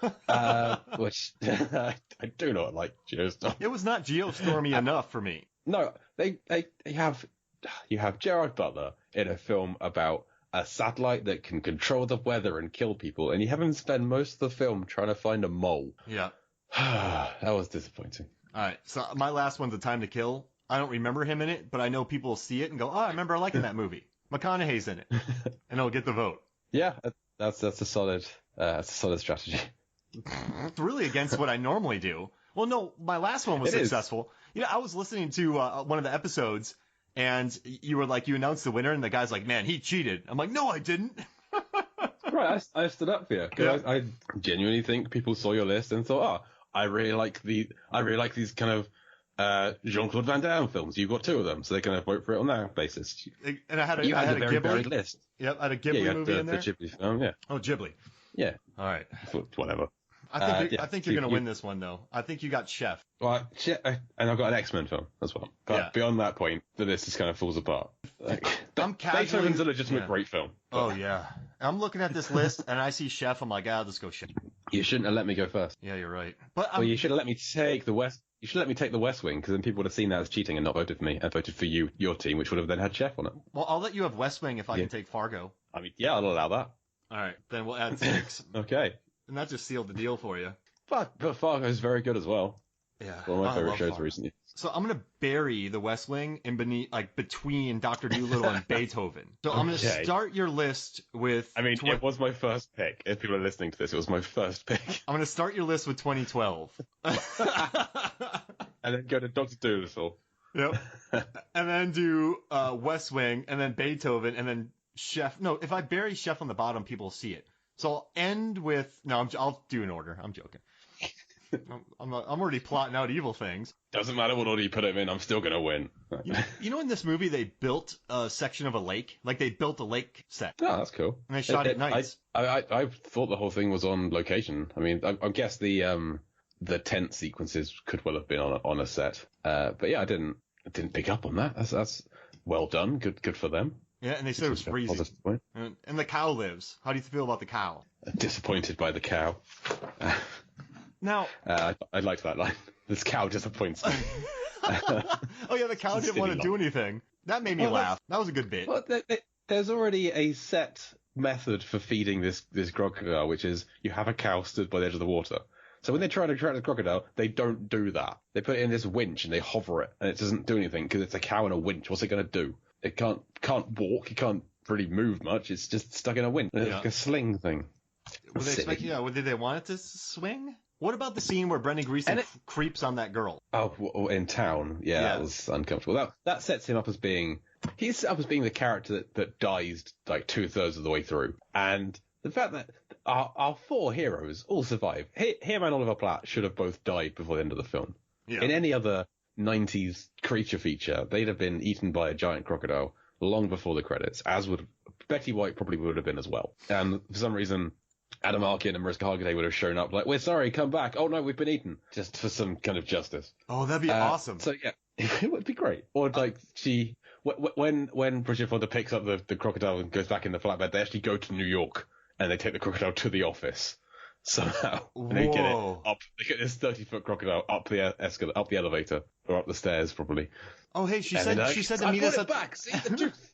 Which I do not like Geostorm. It was not Geostormy enough for me. No, you have Gerard Butler in a film about a satellite that can control the weather and kill people, and you have him spend most of the film trying to find a mole. Yeah. That was disappointing. All right, so my last one's A Time to Kill. I don't remember him in it, but I know people will see it and go, oh, I remember liking that movie. McConaughey's in it, and he'll get the vote. Yeah, that's a solid strategy. It's really against what I normally do. Well, no, my last one was successful. I was listening to one of the episodes, and you were like, you announced the winner, and the guy's like, man, he cheated. I'm like, no, I didn't. Right, I stood up for you because I genuinely think people saw your list and thought, oh, I really like these kind of Jean-Claude Van Damme films. You've got 2 of them, so they're going to vote for it on that basis. And I had a very Ghibli varied list. Yep, I had a Ghibli movie in there. The Ghibli film, yeah. Oh, Ghibli. Yeah. All right. Whatever. I think you're going to win this one, though. I think you got Chef. Well, and I've got an X-Men film as well. But beyond that point, the list just kind of falls apart. Beethoven's a legitimate great film. Oh, yeah. I'm looking at this list, and I see Chef. I'm like, let's go Chef. You shouldn't have let me go first. Yeah, you're right. But you should have let me take the West. You should let me take the West Wing, because then people would have seen that as cheating and not voted for me, and voted for your team, which would have then had Chef on it. Well, I'll let you have West Wing if I can take Fargo. I mean, yeah, I'll allow that. All right, then we'll add 6. Okay. And that just sealed the deal for you. But Fargo is very good as well. Yeah. One of my favorite shows recently. So I'm going to bury the West Wing between Dr. Dolittle and Beethoven. So I'm going to start your list with... I mean, it was my first pick. If people are listening to this, it was my first pick. I'm going to start your list with 2012. And then go to Dr. Dolittle. Yep. And then do West Wing, and then Beethoven, and then Chef. No, if I bury Chef on the bottom, people will see it. So I'll end with... No, I'll do an order. I'm joking. I'm already plotting out evil things. Doesn't matter what order you put them in, I'm still going to win. You know, in this movie, they built a section of a lake? Like, they built a lake set. Oh, that's cool. And they shot at night. I thought the whole thing was on location. I mean, I guess the tent sequences could well have been on a set. But yeah, I didn't pick up on that. That's well done. Good for them. Yeah, and they said it was freezing. And the cow lives. How do you feel about the cow? Disappointed by the cow. Now, I liked that line. This cow disappoints me. Oh yeah, the cow didn't want to do anything. That made me laugh. That was a good bit. Well, there's already a set method for feeding this crocodile, which is you have a cow stood by the edge of the water. So when they try to attract the crocodile, they don't do that. They put it in this winch and they hover it, and it doesn't do anything because it's a cow and a winch. What's it going to do? It can't walk. It can't really move much. It's just stuck in a wind. It's like a sling thing. Were they expecting? Did they want it to swing? What about the scene where Brendan Gleeson creeps on that girl? Oh, in town, that was uncomfortable. That sets him up as being the character that dies like 2/3 of the way through, and the fact that our four heroes all survive. Him and Oliver Platt should have both died before the end of the film. Yeah. In any other 90s creature feature, they'd have been eaten by a giant crocodile long before the credits, as would Betty White probably would have been as well. And for some reason, Adam Arkin and Mariska Hargitay would have shown up like, we're sorry, come back. Oh no, we've been eaten. Just for some kind of justice. Oh, that'd be awesome. So yeah, it would be great. Or like when Bridget Fonda picks up the crocodile and goes back in the flatbed, they actually go to New York and they take the crocodile to the office somehow. And they get it up. They get this 30-foot crocodile up the up the elevator or up the stairs probably. Oh hey, she said to meet us at back. See the truth.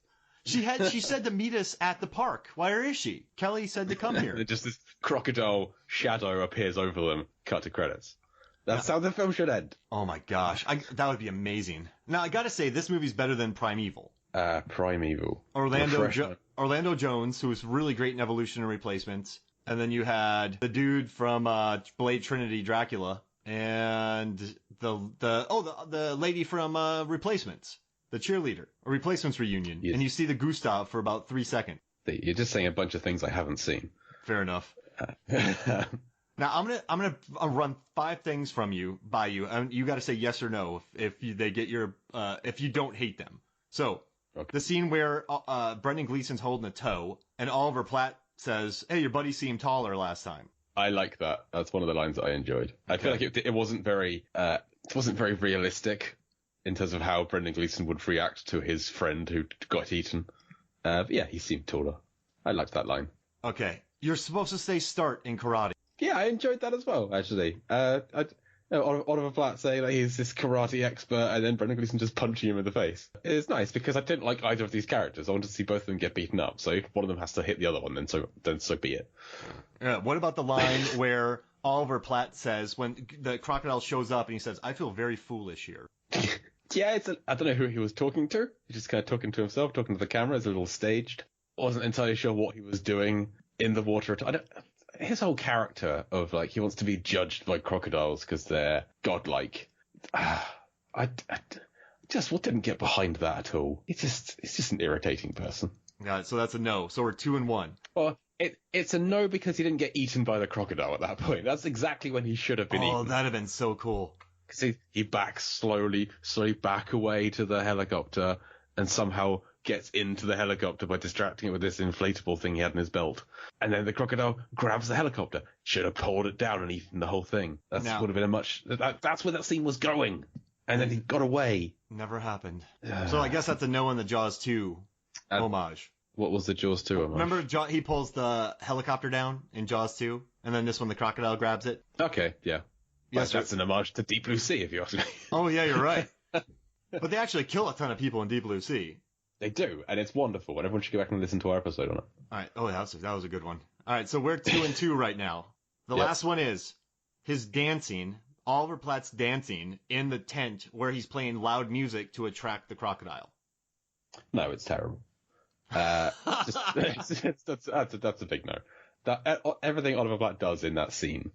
She said to meet us at the park. Where is she? Kelly said to come here. Just this crocodile shadow appears over them. Cut to credits. That's how the film should end. Oh my gosh, that would be amazing. Now I gotta say, this movie's better than Primeval. Primeval. Orlando Jones, who was really great in Evolution and Replacements, and then you had the dude from Blade Trinity Dracula, and the lady from Replacements. The cheerleader, a Replacements reunion, and you see the Gustav for about 3 seconds. You're just saying a bunch of things I haven't seen. Fair enough. Now I'm gonna run 5 things by you, and you got to say yes or no if they get your if you don't hate them. So the scene where Brendan Gleeson's holding a toe, and Oliver Platt says, "Hey, your buddy seemed taller last time." I like that. That's one of the lines that I enjoyed. I feel like it wasn't very realistic in terms of how Brendan Gleeson would react to his friend who got eaten. But yeah, he seemed taller. I liked that line. Okay. You're supposed to say start in karate. Yeah, I enjoyed that as well, actually. Oliver Platt saying that he's this karate expert, and then Brendan Gleeson just punching him in the face. It's nice, because I didn't like either of these characters. I wanted to see both of them get beaten up, so if one of them has to hit the other one, then so be it. What about the line where Oliver Platt says, when the crocodile shows up, and he says, "I feel very foolish here." Yeah, I don't know who he was talking to. He's just kind of talking to himself, talking to the camera. It's a little staged. Wasn't entirely sure what he was doing in the water. His whole character of like he wants to be judged by crocodiles because they're godlike. I just didn't get behind that at all. It's just an irritating person. Yeah, so that's a no. So we're 2-1. Well, it's a no because he didn't get eaten by the crocodile at that point. That's exactly when he should have been eaten. Oh, that'd have been so cool. Because he backs slowly back away to the helicopter and somehow gets into the helicopter by distracting it with this inflatable thing he had in his belt. And then the crocodile grabs the helicopter. Should have pulled it down and eaten the whole thing. Would have been that's where that scene was going. And then he got away. Never happened. So I guess that's a no on the Jaws 2 homage. What was the Jaws 2 homage? Remember he pulls the helicopter down in Jaws 2? And then this one, the crocodile grabs it? Okay, yeah. Yes, that's an homage to Deep Blue Sea, if you ask me. Oh, yeah, you're right. But they actually kill a ton of people in Deep Blue Sea. They do, and it's wonderful, and everyone should go back and listen to our episode on it. All right. Oh, that was a good one. All right, so we're 2-2 right now. The last one is his dancing, Oliver Platt's dancing in the tent where he's playing loud music to attract the crocodile. No, it's terrible. That's a big no. Everything Oliver Platt does in that scene,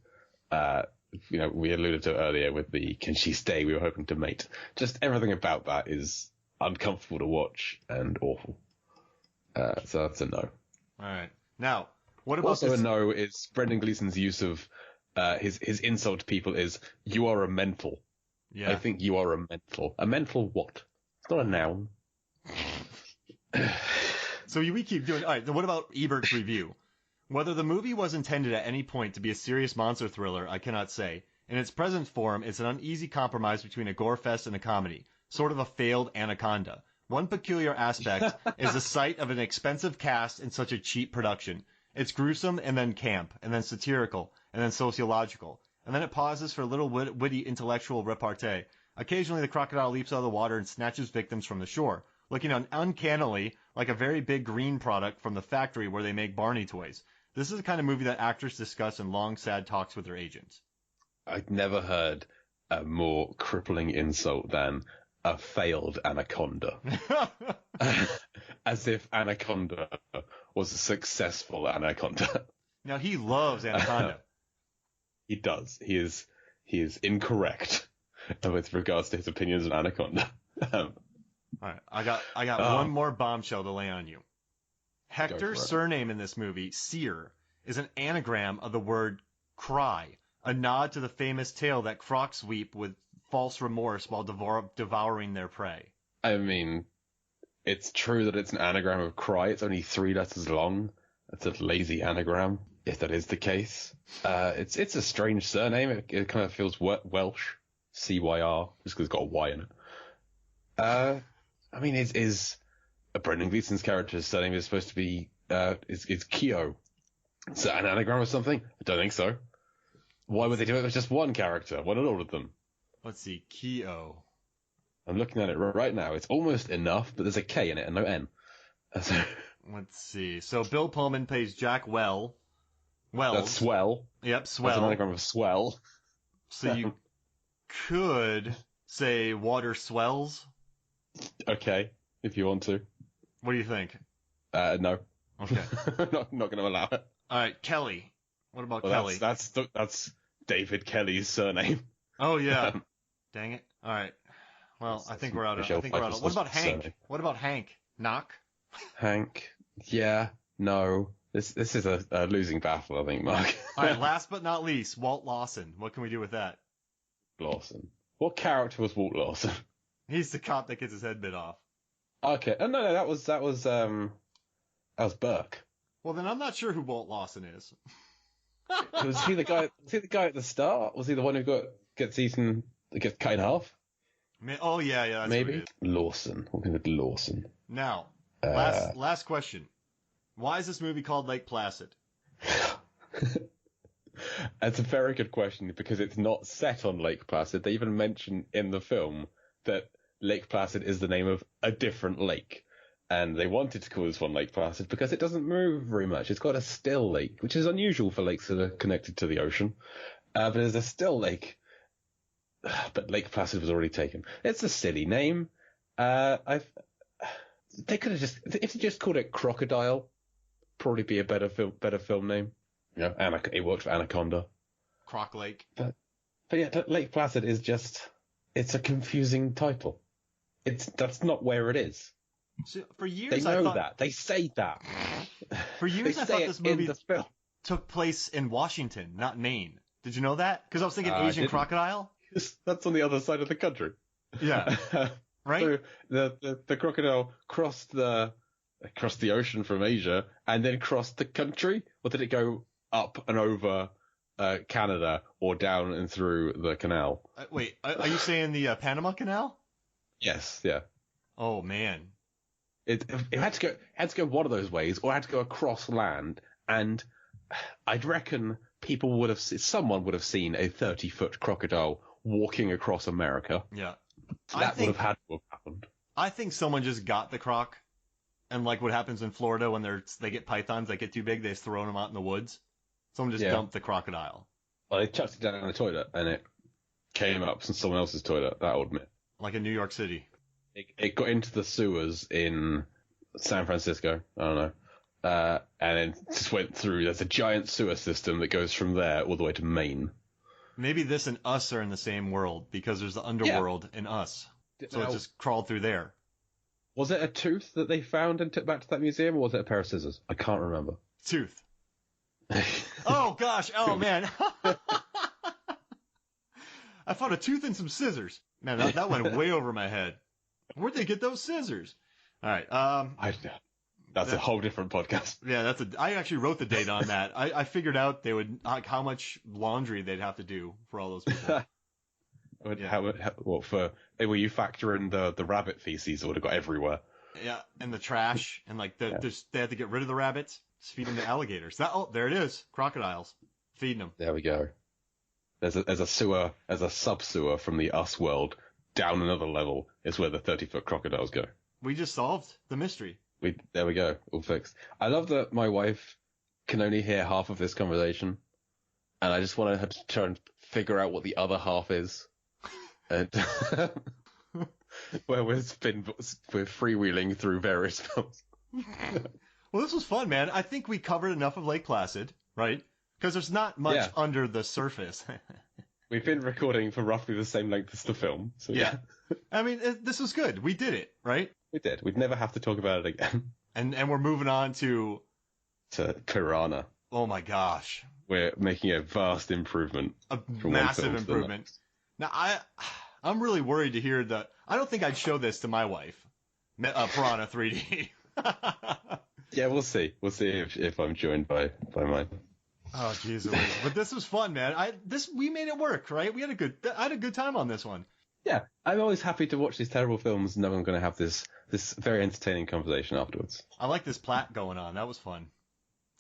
we alluded to earlier with the "Can she stay?" we were hoping to mate. Just everything about that is uncomfortable to watch and awful. So that's a no. All right. Now, what about also a no is Brendan Gleeson's use of his insult to people is "you are a mental." Yeah. I think you are a mental. A mental what? It's not a noun. So we keep doing. All right. Then what about Ebert's review? Whether the movie was intended at any point to be a serious monster thriller, I cannot say. In its present form, it's an uneasy compromise between a gore fest and a comedy, sort of a failed Anaconda. One peculiar aspect is the sight of an expensive cast in such a cheap production. It's gruesome and then camp, and then satirical, and then sociological, and then it pauses for a little witty intellectual repartee. Occasionally the crocodile leaps out of the water and snatches victims from the shore, looking uncannily like a very big green product from the factory where they make Barney toys. This is the kind of movie that actors discuss in long, sad talks with their agents. I'd never heard a more crippling insult than a failed Anaconda. as if Anaconda was a successful Anaconda. Now, he loves Anaconda. He does. He is incorrect with regards to his opinions on Anaconda. All right, I got one more bombshell to lay on you. Hector's surname in this movie, Sear, is an anagram of the word cry, a nod to the famous tale that crocs weep with false remorse while devouring their prey. I mean, it's true that it's an anagram of cry. It's only 3 letters long. It's a lazy anagram, if that is the case. It's a strange surname. It kind of feels Welsh. CYR, just because it's got a Y in it. I mean, is Brendan Gleeson's character's surname is supposed to be, is Keo. Is that an anagram or something? I don't think so. Why would they do it with just one character? Why not all of them? Let's see, Keo. I'm looking at it right now. It's almost enough, but there's a K in it and no N. Let's see. So Bill Pullman plays Jack Wells. That's Swell. Yep, Swell. That's an anagram of Swell. So you could say Water Swells. Okay, if you want to. What do you think? No. Okay. not going to allow it. All right, Kelly. What about Kelly? That's David Kelly's surname. Oh yeah. Dang it. All right. Well, I think we're out of. What about Hank? Surname. What about Hank? Knock. Hank. Yeah. No. This is a losing battle, I think, Mark. All right. Last but not least, Walt Lawson. What can we do with that? Lawson. What character was Walt Lawson? He's the cop that gets his head bit off. Okay. Oh, no, that was Burke. Well, then I'm not sure who Walt Lawson is. Was he the guy? Was he the guy at the start? Was he the one who gets cut in half? Oh yeah. That's maybe Lawson. What with Lawson? Now, last question. Why is this movie called Lake Placid? That's a very good question because it's not set on Lake Placid. They even mention in the film that Lake Placid is the name of a different lake. And they wanted to call this one Lake Placid because it doesn't move very much. It's got a still lake, which is unusual for lakes that are connected to the ocean. But it's a still lake. But Lake Placid was already taken. It's a silly name. They could have if they just called it Crocodile, probably be a better film name. Yeah, it worked for Anaconda. Croc Lake. But yeah, Lake Placid is it's a confusing title. That's not where it is. So for years, they know that. They say that. For years, I thought this movie took place in Washington, not Maine. Did you know that? Because I was thinking Asian crocodile. That's on the other side of the country. Yeah. Right? So the crocodile crossed the ocean from Asia and then crossed the country? Or did it go up and over Canada or down and through the canal? Wait, are you saying the Panama Canal? Yes, yeah. Oh, man. It had to go one of those ways, or it had to go across land, and I'd reckon someone would have seen a 30-foot crocodile walking across America. Yeah. That would have had to have happened. I think someone just got the croc, and like what happens in Florida when they get pythons that get too big, they just throw them out in the woods. Someone just dumped the crocodile. Well, they chucked it down in the toilet, and it came up from someone else's toilet, that I'll admit. Like in New York City. It got into the sewers in San Francisco, I don't know, and then just went through. There's a giant sewer system that goes from there all the way to Maine. Maybe this and Us are in the same world because there's the underworld in Us. So it just crawled through there. Was it a tooth that they found and took back to that museum, or was it a pair of scissors? I can't remember. Tooth. Oh, gosh. Oh, man. I found a tooth and some scissors. Man, that went way over my head. Where'd they get those scissors? All right. That's a whole different podcast. Yeah, I actually wrote the date on that. I figured out they would how much laundry they'd have to do for all those people. Will you factor in the rabbit feces that would have got everywhere? Yeah, and the trash, and like they had to get rid of the rabbits, just feed them to alligators. There it is, crocodiles, feeding them. There we go. There's a sub-sewer from the Us world. Down another level is where the 30-foot crocodiles go. We just solved the mystery. There we go, all fixed. I love that my wife can only hear half of this conversation, and I just want her to try and figure out what the other half is. And where we're freewheeling through various films. Well, this was fun, man. I think we covered enough of Lake Placid, right? Because there's not much under the surface. We've been recording for roughly the same length as the film, so yeah. I mean, this was good. We did it, right? We did. We'd never have to talk about it again. And we're moving on to Piranha. Oh my gosh. We're making a vast improvement. A massive improvement. Now, I'm really worried to hear that. I don't think I'd show this to my wife. Piranha 3D. Yeah, we'll see. We'll see if I'm joined by mine. Oh, jeez. But this was fun, man. We made it work, right? I had a good time on this one. Yeah, I'm always happy to watch these terrible films, knowing I'm going to have this very entertaining conversation afterwards. I like this Platt going on. That was fun.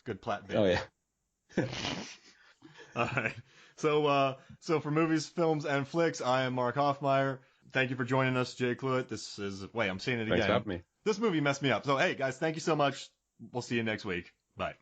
Good Platt bit. Oh yeah. All right. So for movies, films, and flicks, I am Mark Hoffmeyer. Thank you for joining us, Jay Cluett. I'm saying it again. Thanks for having me. This movie messed me up. So hey, guys, thank you so much. We'll see you next week. Bye.